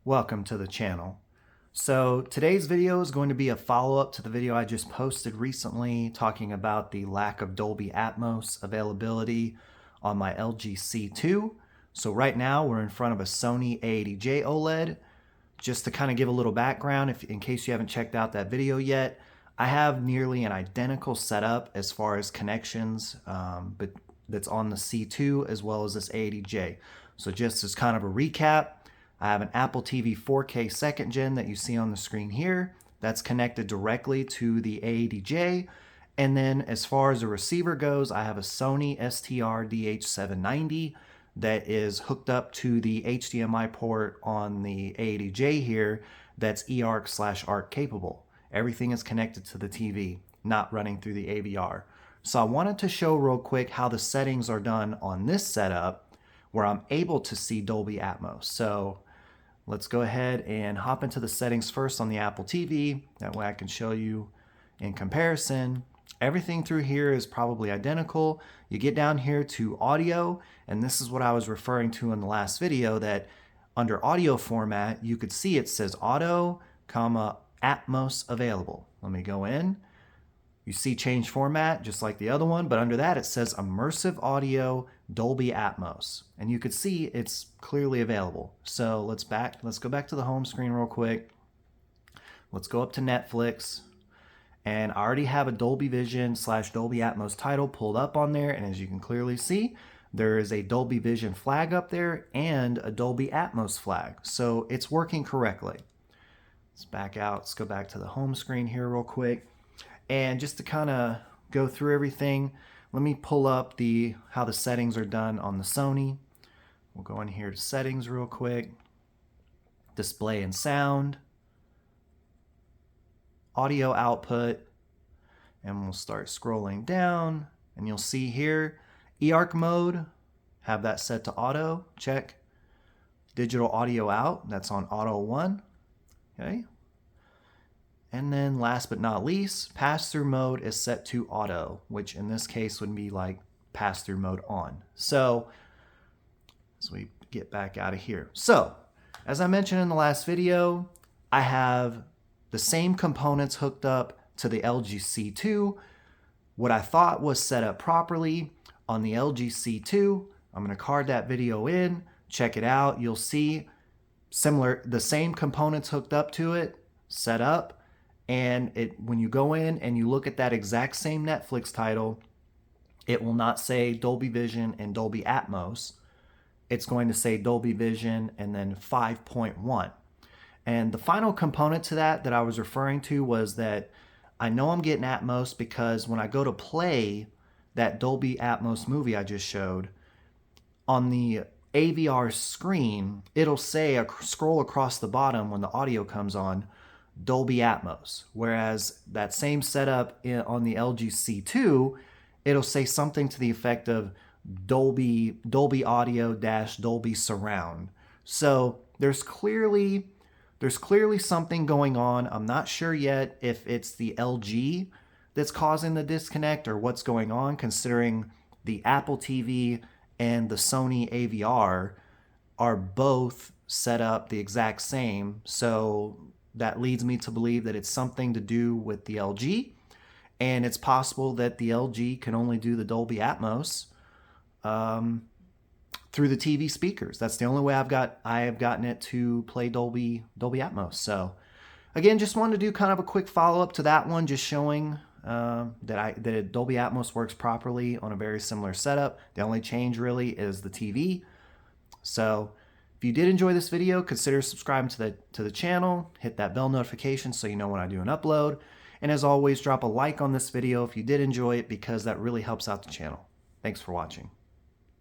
Welcome to the channel. So today's video is going to be a follow-up to the video I just posted recently talking about the lack of Dolby Atmos availability on my LG C2. So right now we're in front of a Sony A80j OLED. Just to kind of give a little background, in case you haven't checked out that video yet, I have nearly an identical setup as far as connections, but that's on the C2 as well as this A80j. So just as kind of a recap, I have an Apple TV 4K 2nd gen that you see on the screen here. That's connected directly to the A80j. And then as far as the receiver goes, I have a Sony STR-DH790 that is hooked up to the HDMI port on the A80j here that's eARC/ARC capable. Everything is connected to the TV, not running through the AVR. So I wanted to show real quick how the settings are done on this setup where I'm able to see Dolby Atmos. So let's go ahead and hop into the settings first on the Apple TV. That way I can show you in comparison. Everything through here is probably identical. You get down here to audio, and this is what I was referring to in the last video, that under audio format, you could see it says auto, Atmos available. Let me go in. You see change format just like the other one, but under that it says immersive audio Dolby Atmos. And you could see it's clearly available. So let's go back to the home screen real quick. Let's go up to Netflix. And I already have a Dolby Vision / Dolby Atmos title pulled up on there. And as you can clearly see, there is a Dolby Vision flag up there and a Dolby Atmos flag. So it's working correctly. Let's back out. Let's go back to the home screen here real quick. And just to kind of go through everything, let me pull up how the settings are done on the Sony. We'll go in here to settings real quick. Display and sound. Audio output. And we'll start scrolling down. And you'll see here, eARC mode, have that set to auto, check. Digital audio out, that's on auto 1. Okay. And then last but not least, pass-through mode is set to auto, which in this case would be like pass-through mode on. So, as we get back out of here. So, as I mentioned in the last video, I have the same components hooked up to the LG C2. What I thought was set up properly on the LG C2. I'm going to card that video in, check it out. You'll see the same components hooked up to it, set up. And when you go in and you look at that exact same Netflix title, it will not say Dolby Vision and Dolby Atmos. It's going to say Dolby Vision and then 5.1. And the final component to that I was referring to was that I know I'm getting Atmos because when I go to play that Dolby Atmos movie I just showed, on the AVR screen, it'll say, scroll across the bottom when the audio comes on, Dolby Atmos. Whereas that same setup on the LG C2, it'll say something to the effect of Dolby Audio - Dolby Surround. So there's clearly something going on. I'm not sure yet if it's the LG that's causing the disconnect or what's going on, considering the Apple TV and the Sony AVR are both set up the exact same. So that leads me to believe that it's something to do with the LG, and it's possible that the LG can only do the Dolby Atmos through the TV speakers. That's the only way I have gotten it to play Dolby Atmos. So again, just wanted to do kind of a quick follow-up to that one, just showing that Dolby Atmos works properly on a very similar setup. The only change really is the TV. So if you did enjoy this video, consider subscribing to the channel, hit that bell notification so you know when I do an upload. And as always, drop a like on this video if you did enjoy it, because that really helps out the channel. Thanks for watching.